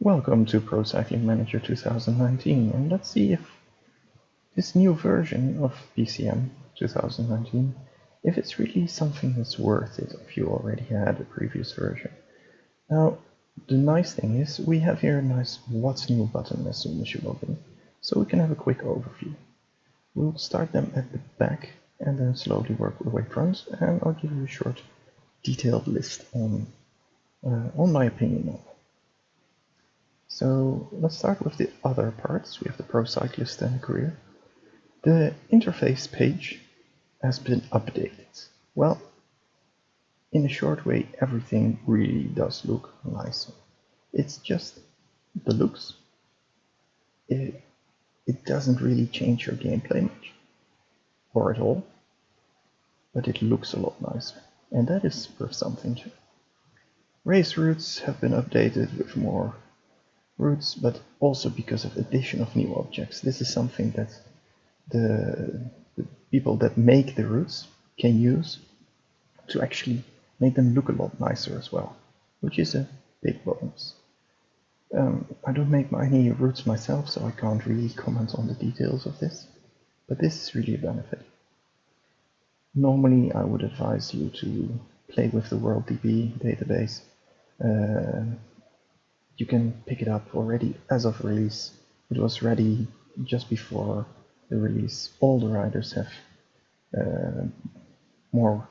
Welcome to Pro Cycling Manager 2019, and let's see if this new version of PCM 2019, if it's really something that's worth it if you already had a previous version. Now, the nice thing is we have here a nice What's New button as soon as you log in, so we can have a quick overview. We'll start them at the back and then slowly work our way front, and I'll give you a short detailed list on my opinion on it. So let's start with the other parts. We have the Pro Cyclist and career. The interface page has been updated. Well, in a short way, everything really does look nicer. It's just the looks. It doesn't really change your gameplay much, or at all, but it looks a lot nicer, and that is worth something too. Race routes have been updated with more routes, but also because of addition of new objects. This is something that the people that make the routes can use to actually make them look a lot nicer as well, which is a big bonus. I don't make any routes myself, so I can't really comment on the details of this, but this is really a benefit. Normally I would advise you to play with the WorldDB database. You can pick it up already as of release. It was ready just before the release. All the riders have more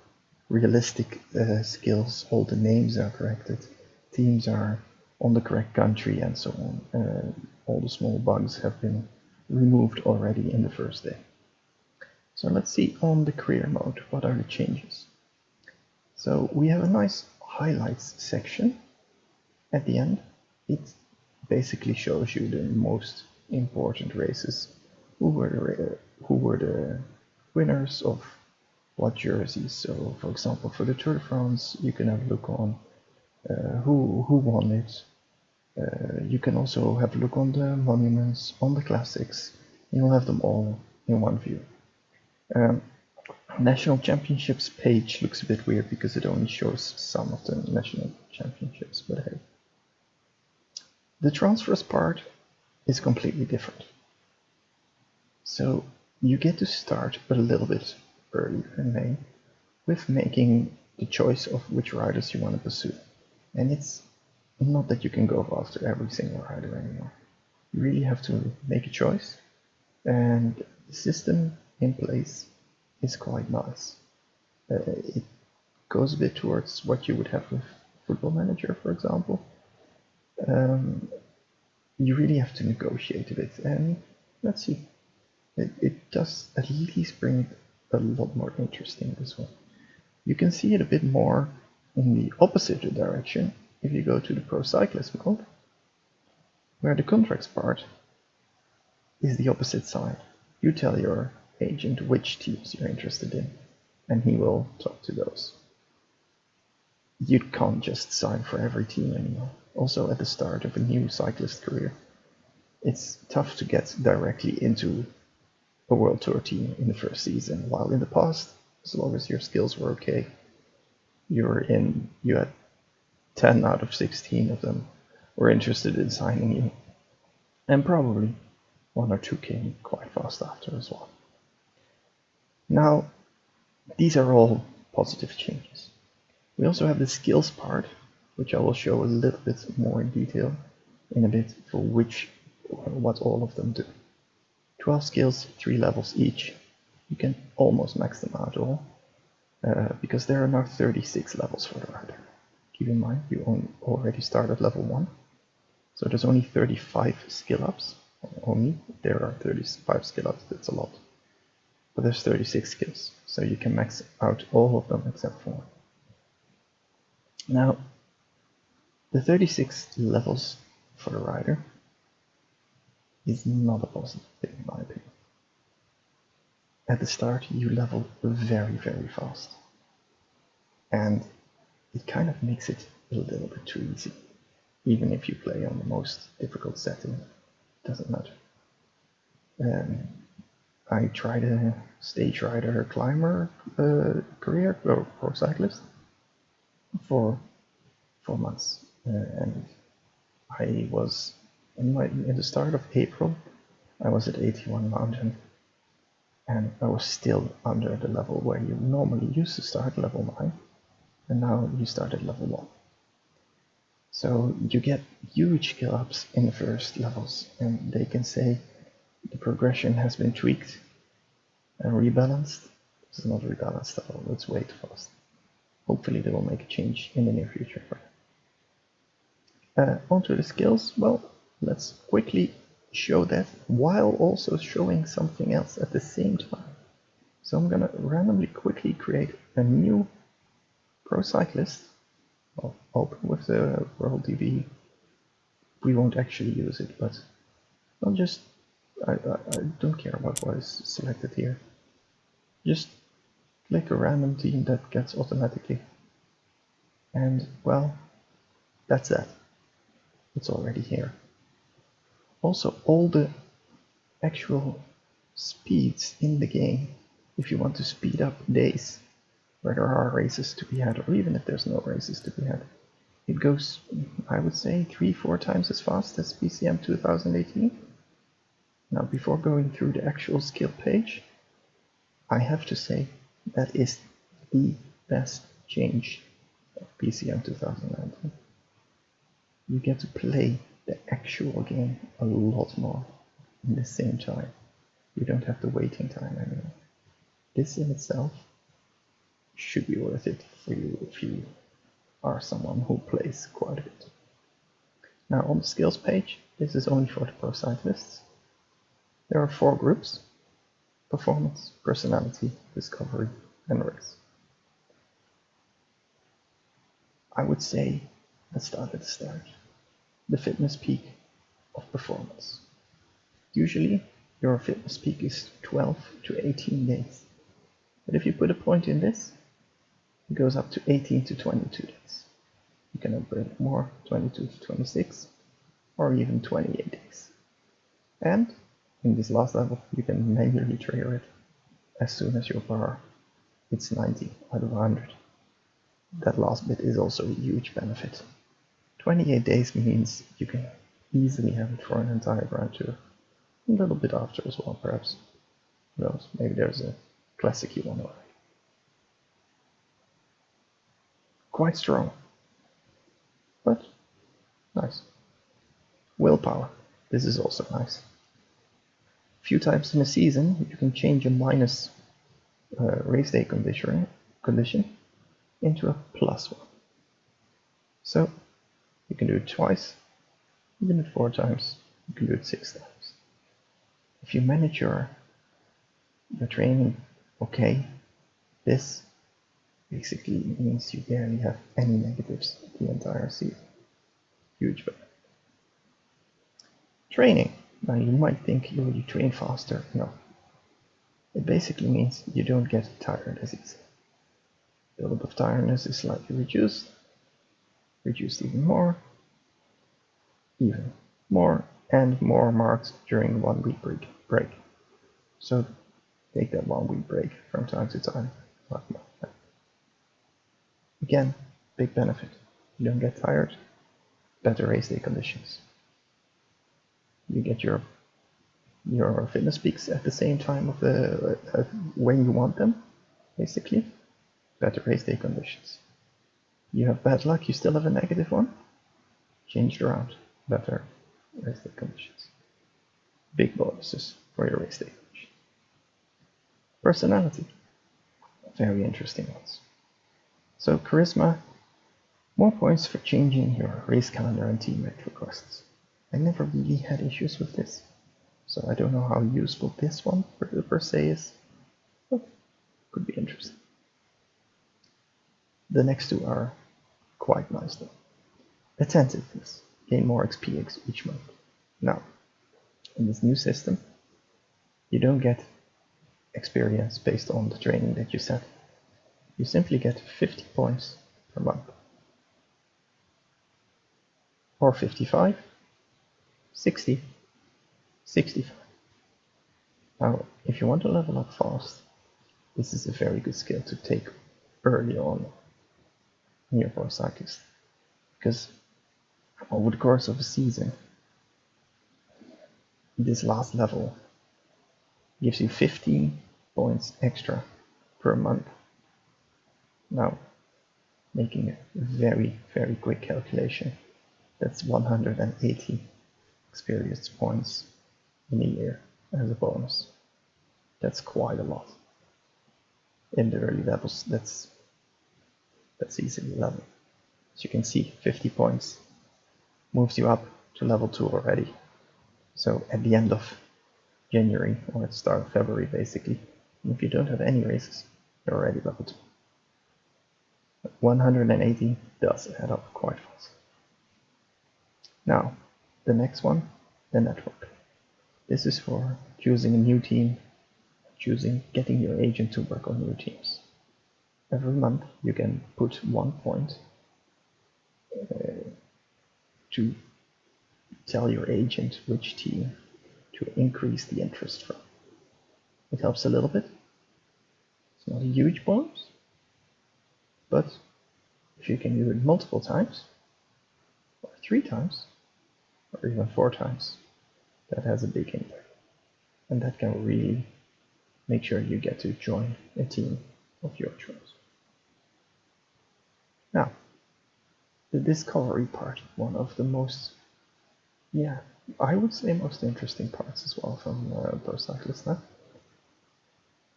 realistic skills. All the names are corrected. Teams are on the correct country and so on. All the small bugs have been removed already in the first day. So let's see on the career mode, what are the changes? So we have a nice highlights section at the end. It basically shows you the most important races, who were the winners of what jerseys. So, for example, for the Tour de France, you can have a look on who won it. You can also have a look on the monuments, on the classics. You'll have them all in one view. National Championships page looks a bit weird because it only shows some of the national championships, but hey. The transfers part is completely different. So you get to start a little bit earlier in May with making the choice of which riders you want to pursue. And it's not that you can go after every single rider anymore. You really have to make a choice, and the system in place is quite nice. It goes a bit towards what you would have with Football Manager, for example. You really have to negotiate a bit, and let's see. It does at least bring it a lot more interesting this one. You can see it a bit more in the opposite direction if you go to the Pro Cyclist mode, where the contracts part is the opposite side. You tell your agent which teams you're interested in, and he will talk to those. You can't just sign for every team anymore. Also, at the start of a new cyclist career, it's tough to get directly into a World Tour team in the first season, while in the past, as long as your skills were okay, you had 10 out of 16 of them were interested in signing you, and probably one or two came quite fast after as well. Now, these are all positive changes. We also have the skills part, which I will show a little bit more in detail in a bit for what all of them do. 12 skills, 3 levels each. You can almost max them out all, because there are now 36 levels for the rider. Keep in mind, you already start at level 1, so there's only 35 skill ups. Only, there are 35 skill ups, that's a lot. But there's 36 skills, so you can max out all of them except 4. Now, the 36 levels for the rider is not a positive thing in my opinion. At the start you level very, very fast, and it kind of makes it a little bit too easy. Even if you play on the most difficult setting, it doesn't matter. I tried a stage rider climber career, or Pro Cyclist, for 4 months, and I was in the start of April, I was at 81 mountain, and I was still under the level where you normally used to start, level 9, and now you start at level 1. So you get huge skill ups in the first levels, and they can say the progression has been tweaked and rebalanced. This is not rebalanced at all, it's way too fast. Hopefully they will make a change in the near future. Onto the skills. Well, let's quickly show that while also showing something else at the same time. So I'm gonna randomly quickly create a new pro cyclist. I'll open with the World DB. We won't actually use it, but I'll just, I don't care about what is selected here. Just click a random team that gets automatically. And well, that's that. It's already here. Also, all the actual speeds in the game, if you want to speed up days where there are races to be had, or even if there's no races to be had, it goes, I would say, 3-4 times as fast as PCM 2018. Now, before going through the actual skill page, I have to say that is the best change of PCM 2019. You get to play the actual game a lot more in the same time. You don't have the waiting time anymore. This in itself should be worth it for you if you are someone who plays quite a bit. Now on the skills page, this is only for the pro cyclists. There are 4 groups: performance, personality, discovery, and race. I would say, let's start at the start. The fitness peak of performance. Usually your fitness peak is 12 to 18 days. But if you put a point in this, it goes up to 18 to 22 days. You can upgrade more, 22 to 26, or even 28 days. And in this last level, you can manually trigger it as soon as your bar hits 90 out of 100. That last bit is also a huge benefit. 28 days means you can easily have it for an entire Grand Tour. A little bit after as well, perhaps. Who knows, maybe there's a classic you want to ride. Quite strong, but nice. Willpower, this is also nice. A few times in a season, you can change a minus race day condition into a plus one. So you can do it twice, you can do it 4 times, you can do it 6 times. If you manage your training okay, this basically means you barely have any negatives the entire season. Huge benefit. Training. Now you might think you train faster. No. It basically means you don't get tired as easy. Buildup of tiredness is slightly reduced even more, and more marked during 1 week break. So take that 1 week break from time to time. Again, big benefit. You don't get tired, better race day conditions. You get your fitness peaks at the same time of the when you want them, basically. Better race day conditions. You have bad luck, you still have a negative one. Change it around. Better race day conditions. Big bonuses for your race day conditions. Personality. Very interesting ones. So charisma, more points for changing your race calendar and teammate requests. I never really had issues with this, so I don't know how useful this one per se is, but could be interesting. The next 2 are quite nice though. Attentiveness, gain more XP each month. Now, in this new system, you don't get experience based on the training that you set. You simply get 50 points per month. Or 55, 60, 65. Now, if you want to level up fast, this is a very good skill to take early on in your pro cyclist. Because over the course of a season, this last level gives you 15 points extra per month. Now, making a very, very quick calculation, that's 180 experience points in a year as a bonus. That's quite a lot. In the early levels, that's easily 11. As you can see, 50 points moves you up to level 2 already. So at the end of January, or at the start of February basically, if you don't have any races, you're already level 2. 180 does add up quite fast. Now, the next one, the network. This is for choosing a new team, getting your agent to work on new teams. Every month you can put 1 point to tell your agent which team to increase the interest from. It helps a little bit. It's not a huge bonus, but if you can do it multiple times, or 3 times, or even 4 times, that has a big impact. And that can really make sure you get to join a team of your choice. Now, the discovery part, one of the most, I would say most interesting parts as well from Pro Cyclist Net.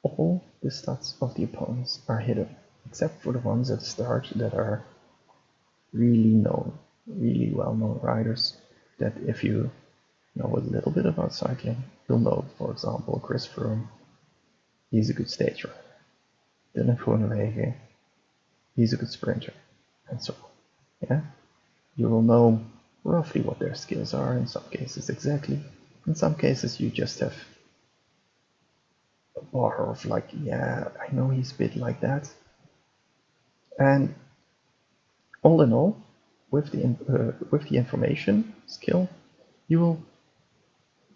All the stats of the opponents are hidden, except for the ones at the start that are really known, really well-known riders, that if you know a little bit about cycling, you'll know, for example, Chris Froome, he's a good stage rider. Dylan Groenewegen, he's a good sprinter, and so on. Yeah? You will know roughly what their skills are, in some cases exactly. In some cases you just have a bar of like, yeah, I know he's a bit like that. And all in all, with the information skill, you will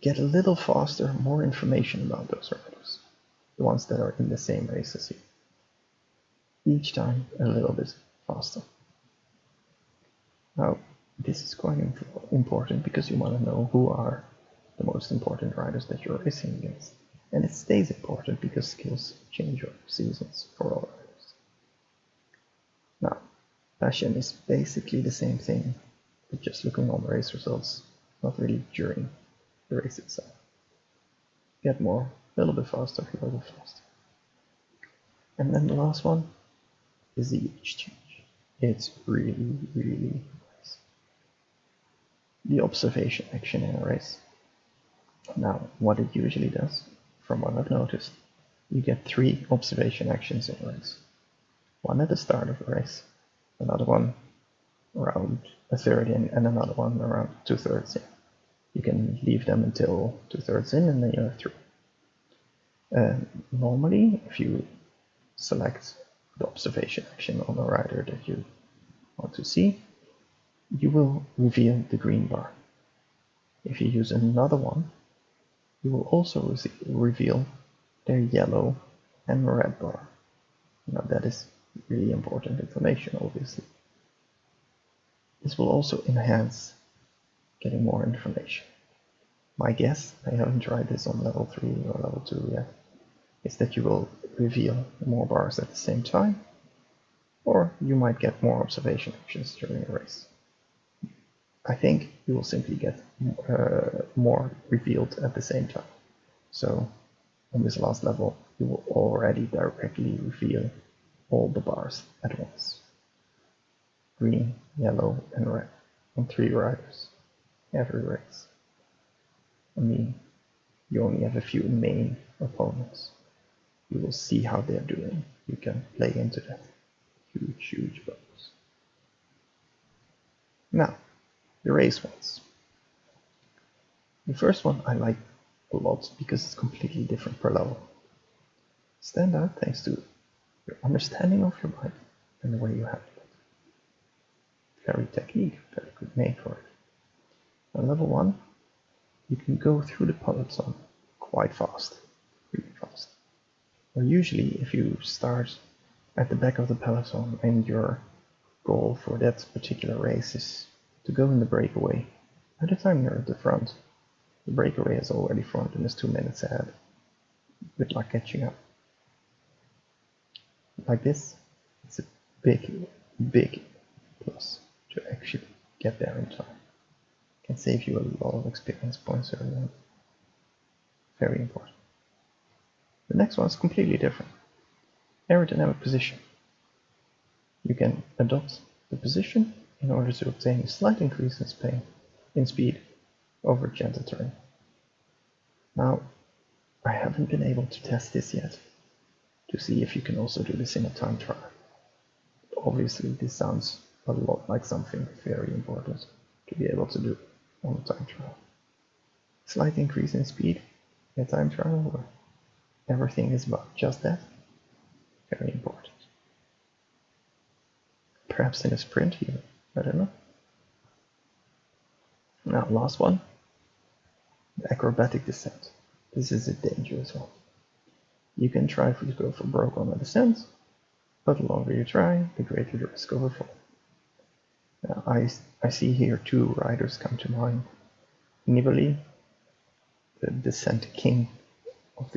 get a little faster, more information about those riders, the ones that are in the same race as you. Each time a little bit faster. Now, this is quite important because you want to know who are the most important riders that you're racing against. And it stays important because skills change over seasons for all riders. Now, passion is basically the same thing, but just looking on the race results, not really during the race itself. Get more, a little bit faster, a little bit faster. And then the last one is the exchange. It's really, really nice. The observation action in a race. Now, what it usually does, from what I've noticed, you get 3 observation actions in a race. One at the start of the race, another one around a third in, and another one around 2/3 in. You can leave them until 2/3 in, and then you have 3. Normally, if you select the observation action on a rider that you want to see, you will reveal the green bar. If you use another one, you will also reveal their yellow and red bar. Now that is really important information, obviously. This will also enhance getting more information. My guess, I haven't tried this on level 3 or level 2 yet, is that you will reveal more bars at the same time, or you might get more observation actions during a race. I think you will simply get more revealed at the same time. So on this last level, you will already directly reveal all the bars at once. Green, yellow, and red on 3 riders every race. I mean, you only have a few main opponents. You will see how they're doing. You can play into that. Huge, huge bonus. Now, the race ones. The first one I like a lot because it's completely different per level. Stand out thanks to your understanding of your bike and the way you handle it. Very technique, very good made for it. On level 1, you can go through the peloton quite fast, really fast. Or usually if you start at the back of the peloton and your goal for that particular race is to go in the breakaway. By the time you're at the front, the breakaway is already formed and is 2 minutes ahead. Good luck catching up. Like this, it's a big plus to actually get there in time. It can save you a lot of experience points early on. Very important. The next one is completely different. Aerodynamic position. You can adopt the position in order to obtain a slight increase in speed over gentle terrain. Now, I haven't been able to test this yet to see if you can also do this in a time trial. Obviously, this sounds a lot like something very important to be able to do on a time trial. Slight increase in speed in a time trial where everything is about just that. Very important. Perhaps in a sprint even, I don't know. Now, last one, the acrobatic descent. This is a dangerous one. You can try to go for broke on a descent, but the longer you try, the greater the risk of a fall. Now, I see here two riders come to mind. Nibali, the descent king of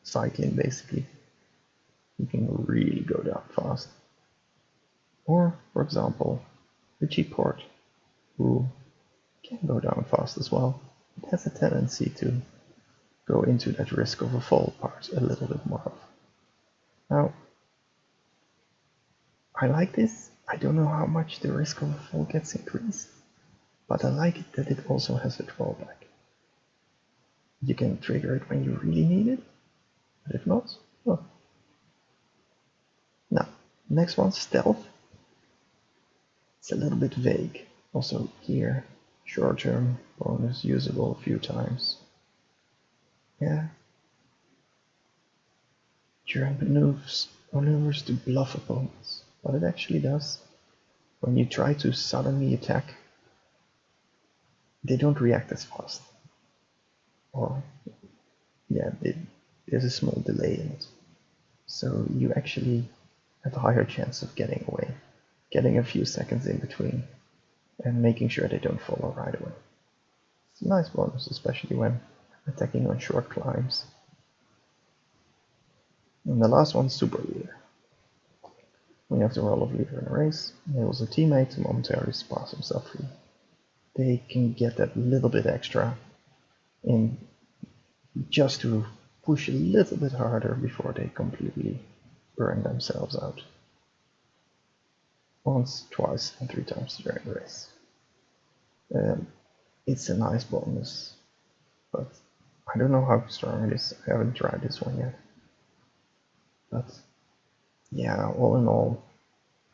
cycling, basically. He can really go down fast. Or, for example, the cheap port, who can go down fast as well. It has a tendency to go into that risk of a fall part a little bit more. Now, I like this. I don't know how much the risk of a fall gets increased, but I like it that it also has a drawback. You can trigger it when you really need it, but if not, well. Now, next one, stealth. It's a little bit vague. Also here, short-term bonus usable a few times. Yeah. During maneuvers to bluff opponents. What it actually does, when you try to suddenly attack, they don't react as fast. Or, yeah, there's a small delay in it. So you actually have a higher chance of getting away, getting a few seconds in between, and making sure they don't follow right away. It's a nice bonus, especially when attacking on short climbs. And the last one, super leader. When you have the role of leader in a race, enables a teammate to momentarily pass himself free. They can get that little bit extra in just to push a little bit harder before they completely burn themselves out. Once, twice, and 3 times during the race. It's a nice bonus, but I don't know how strong it is. I haven't tried this one yet. But yeah, all in all,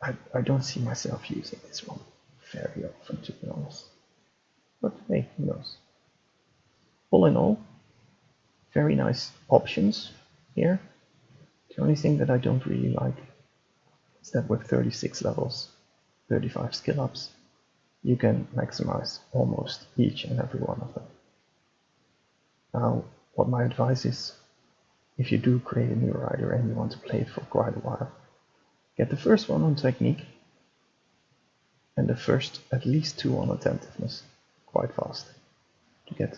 I don't see myself using this one very often, to be honest. But hey, who knows? All in all, very nice options here. The only thing that I don't really like is that with 36 levels, 35 skill ups, you can maximize almost each and every one of them. Now, what my advice is, if you do create a new rider and you want to play it for quite a while, get the first one on technique and the first at least 2 on attentiveness quite fast to get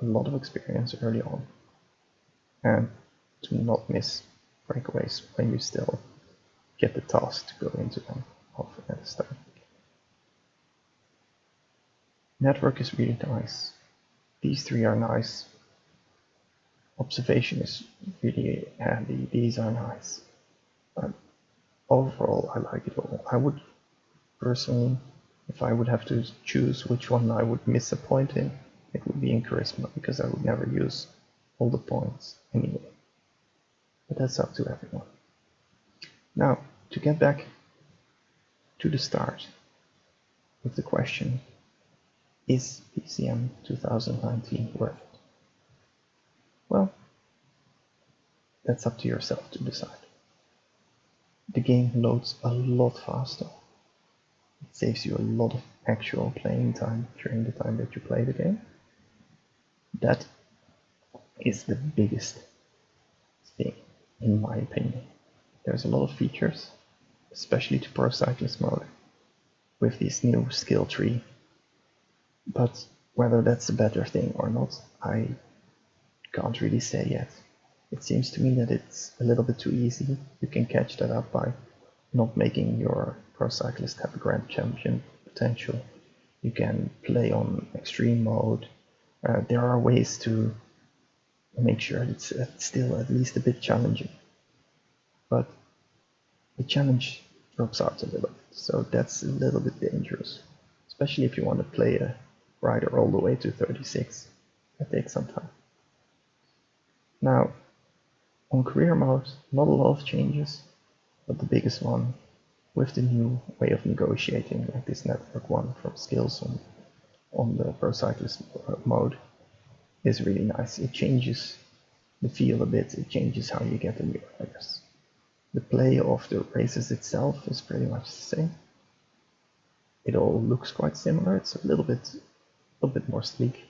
a lot of experience early on and to not miss breakaways when you still get the task to go into them often at the start. Network is really nice. These 3 are nice. Observation is really handy. These are nice. Overall, I like it all. I would personally, if I would have to choose which one I would miss a point in, it would be in charisma, because I would never use all the points anyway. But that's up to everyone. Now, to get back to the start with the question, is PCM 2019 worth it? Well, that's up to yourself to decide. The game loads a lot faster. It saves you a lot of actual playing time during the time that you play the game. That is the biggest thing, in my opinion. There's a lot of features, especially to Pro Cyclist mode, with this new skill tree. But whether that's a better thing or not, I can't really say yet. It seems to me that it's a little bit too easy. You can catch that up by not making your pro cyclist have a grand champion potential. You can play on extreme mode. There are ways to make sure it's still at least a bit challenging. But the challenge drops out a little bit, so that's a little bit dangerous, especially if you want to play a rider all the way to 36. That takes some time. Now, on career mode, not a lot of changes, but the biggest one with the new way of negotiating, like this network one from skills on the pro cyclist mode, is really nice. It changes the feel a bit, it changes how you get the new riders. The play of the races itself is pretty much the same. It all looks quite similar. It's a little bit more sleek.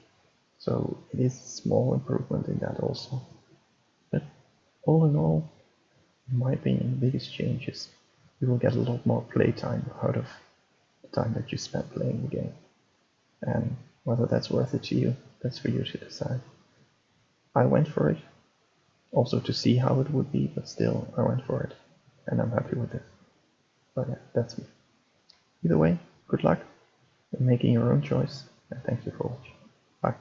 So it is a small improvement in that also. But all in all, in my opinion, the biggest change is you will get a lot more playtime out of the time that you spent playing the game. And whether that's worth it to you, that's for you to decide. I went for it, also to see how it would be, but still I went for it, and I'm happy with it. But yeah, that's me. Either way, good luck in making your own choice, and thank you for watching. Bye.